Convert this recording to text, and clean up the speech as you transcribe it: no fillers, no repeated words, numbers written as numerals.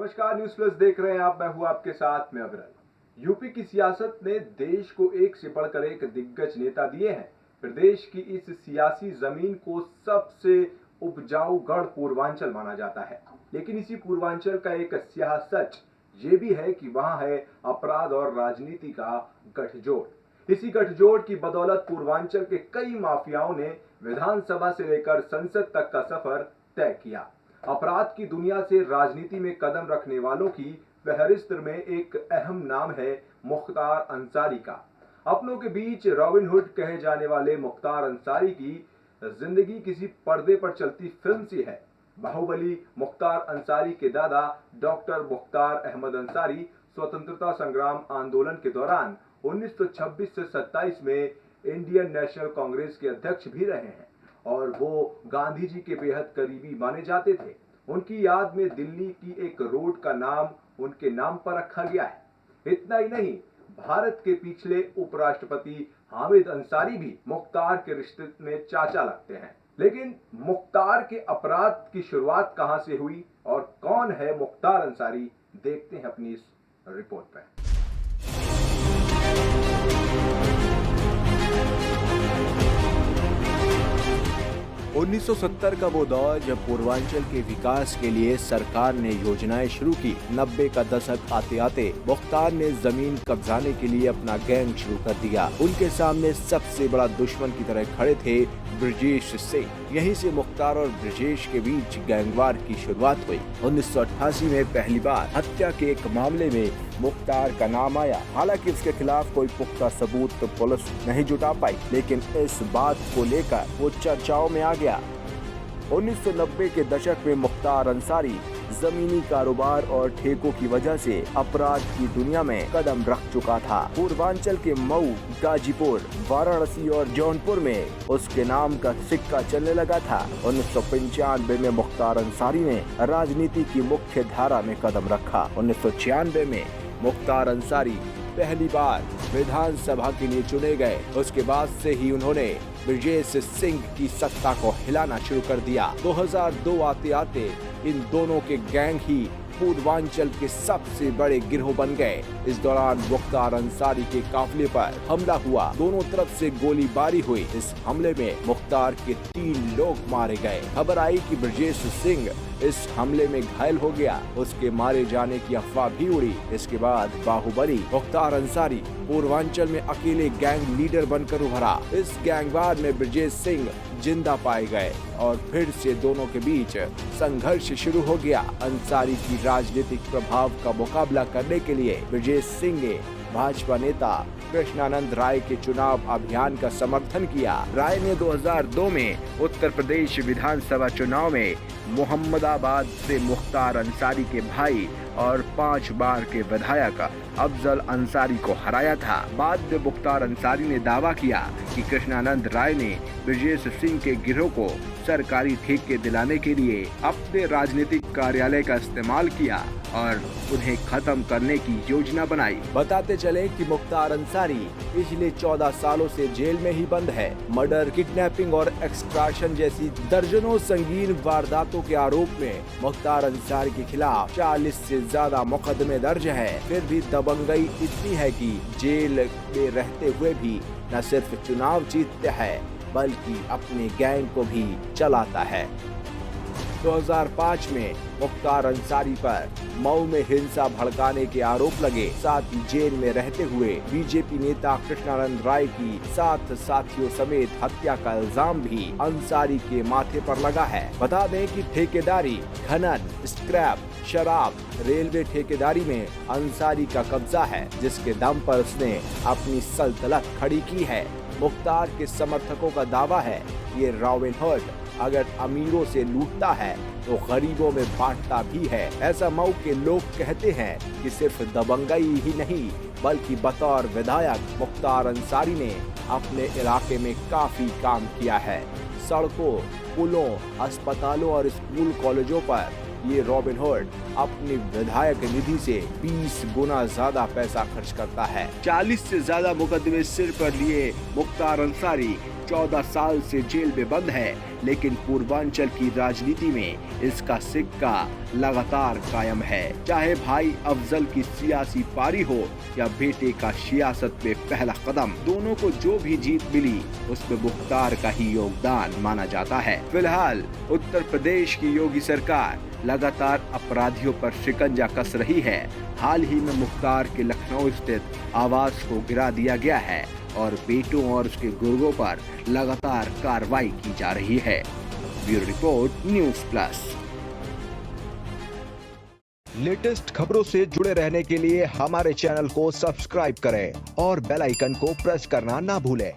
नमस्कार, news plus देख रहे हैं आप। मैं हूं आपके साथ में अविरल। यूपी की सियासत ने देश को एक से बढ़कर एक दिग्गज नेता दिए हैं। प्रदेश की इस सियासी जमीन को सबसे उपजाऊ गढ़ पूर्वांचल माना जाता है, लेकिन इसी पूर्वांचल का एक स्याह सच ये भी है कि वहां है अपराध और राजनीति का गठजोड़। इसी गठजोड़ की बदौलत पूर्वांचल के कई माफियाओं ने विधानसभा से लेकर संसद तक का सफर तय किया। अपराध की दुनिया से राजनीति में कदम रखने वालों की फहरिस्त में एक अहम नाम है मुख्तार अंसारी का। अपनों के बीच रॉबिनहुड कहे जाने वाले मुख्तार अंसारी की जिंदगी किसी पर्दे पर चलती फिल्म सी है। बाहुबली मुख्तार अंसारी के दादा डॉक्टर मुख्तार अहमद अंसारी स्वतंत्रता संग्राम आंदोलन के दौरान 1926 से 27 में इंडियन नेशनल कांग्रेस के अध्यक्ष भी रहे हैं और वो गांधी जी के बेहद करीबी माने जाते थे। उनकी याद में दिल्ली की एक रोड का नाम उनके नाम पर रखा गया है। इतना ही नहीं, भारत के पिछले उपराष्ट्रपति हामिद अंसारी भी मुख्तार के रिश्ते में चाचा लगते हैं। लेकिन मुख्तार के अपराध की शुरुआत कहां से हुई और कौन है मुख्तार अंसारी, देखते हैं अपनी इस रिपोर्ट में। 1970 का वो दौर जब पूर्वांचल के विकास के लिए सरकार ने योजनाएं शुरू की। 90 का दशक आते आते मुख्तार ने जमीन कब्जाने के लिए अपना गैंग शुरू कर दिया। उनके सामने सबसे बड़ा दुश्मन की तरह खड़े थे ब्रजेश सिंह। यहीं से मुख्तार और ब्रजेश के बीच गैंगवार की शुरुआत हुई। 1988 में पहली बार हत्या के एक मामले में मुख्तार का नाम आया। हालांकि उसके खिलाफ कोई पुख्ता सबूत तो पुलिस नहीं जुटा पाई, लेकिन इस बात को लेकर वो चर्चाओं में आ गया। 1990 के दशक में मुख्तार अंसारी जमीनी कारोबार और ठेकों की वजह से अपराध की दुनिया में कदम रख चुका था। पूर्वांचल के मऊ, गाजीपुर, वाराणसी और जौनपुर में उसके नाम का सिक्का चलने लगा था। 1995 में मुख्तार अंसारी ने राजनीति की मुख्य धारा में कदम रखा। 1996 में मुख्तार अंसारी पहली बार विधानसभा के लिए चुने गए। उसके बाद से ही उन्होंने ब्रजेश सिंह की सत्ता को हिलाना शुरू कर दिया। 2002 आते आते इन दोनों के गैंग ही पूर्वांचल के सबसे बड़े गिरोह बन गए। इस दौरान मुख्तार अंसारी के काफिले पर हमला हुआ। दोनों तरफ से गोलीबारी हुई। इस हमले में मुख्तार के 3 लोग मारे गए। खबर आई कि ब्रजेश सिंह इस हमले में घायल हो गया। उसके मारे जाने की अफवाह भी उड़ी। इसके बाद बाहुबली मुख्तार अंसारी पूर्वांचल में अकेले गैंग लीडर बनकर उभरा। इस गैंगवार में ब्रजेश सिंह जिंदा पाए गए और फिर से दोनों के बीच संघर्ष शुरू हो गया। अंसारी की राजनीतिक प्रभाव का मुकाबला करने के लिए ब्रजेश सिंह ने भाजपा नेता कृष्णानंद राय के चुनाव अभियान का समर्थन किया। राय ने 2002 में उत्तर प्रदेश विधानसभा चुनाव में मोहम्मदाबाद से मुख्तार अंसारी के भाई और 5 बार के विधायक अफजल अंसारी को हराया था। बाद में मुख्तार अंसारी ने दावा किया कि कृष्णानंद राय ने ब्रजेश सिंह के गिरोह को सरकारी ठेके दिलाने के लिए अपने राजनीतिक कार्यालय का इस्तेमाल किया और उन्हें खत्म करने की योजना बनाई। बताते चले कि मुख्तार अंसारी पिछले 14 सालों से जेल में ही बंद है। मर्डर, किडनैपिंग और एक्सट्रैक्शन जैसी दर्जनों संगीन वारदातों के आरोप में मुख्तार अंसारी के खिलाफ 40 से ज्यादा मुकदमे दर्ज है। फिर भी दबंगई इतनी है कि जेल में रहते हुए भी न सिर्फ चुनाव जीतता है बल्कि अपने गैंग को भी चलाता है। 2005 में मुख्तार अंसारी पर मऊ में हिंसा भड़काने के आरोप लगे। साथ ही जेल में रहते हुए बीजेपी नेता कृष्णानंद राय की 7 साथियों समेत हत्या का इल्जाम भी अंसारी के माथे पर लगा है। बता दें कि ठेकेदारी, खनन, स्क्रैप, शराब, रेलवे ठेकेदारी में अंसारी का कब्जा है, जिसके दम पर उसने अपनी सल्तनत खड़ी की है। मुख्तार के समर्थकों का दावा है ये रॉबिनहुड अगर अमीरों से लूटता है तो गरीबों में बांटता भी है। ऐसा मऊ के लोग कहते हैं कि सिर्फ दबंगई ही नहीं बल्कि बतौर विधायक मुख्तार अंसारी ने अपने इलाके में काफी काम किया है। सड़कों, पुलों, अस्पतालों और स्कूल कॉलेजों पर ये रॉबिनहुड अपनी विधायक निधि से 20 गुना ज्यादा पैसा खर्च करता है। 40 से ज्यादा मुकदमे सिर पर लिए मुख्तार अंसारी 14 साल से जेल में बंद है, लेकिन पूर्वांचल की राजनीति में इसका सिक्का लगातार कायम है। चाहे भाई अफजल की सियासी पारी हो या बेटे का सियासत में पहला कदम, दोनों को जो भी जीत मिली उसमें मुख्तार का ही योगदान माना जाता है। फिलहाल उत्तर प्रदेश की योगी सरकार लगातार अपराधियों पर शिकंजा कस रही है। हाल ही में मुख्तार के लखनऊ स्थित आवास को गिरा दिया गया है और बेटों और उसके गुर्गों पर लगातार कार्रवाई की जा रही है। Bureau report, news plus. Latest खबरों से जुड़े रहने के लिए हमारे चैनल को सब्सक्राइब करें और बेल आइकन को प्रेस करना ना भूलें।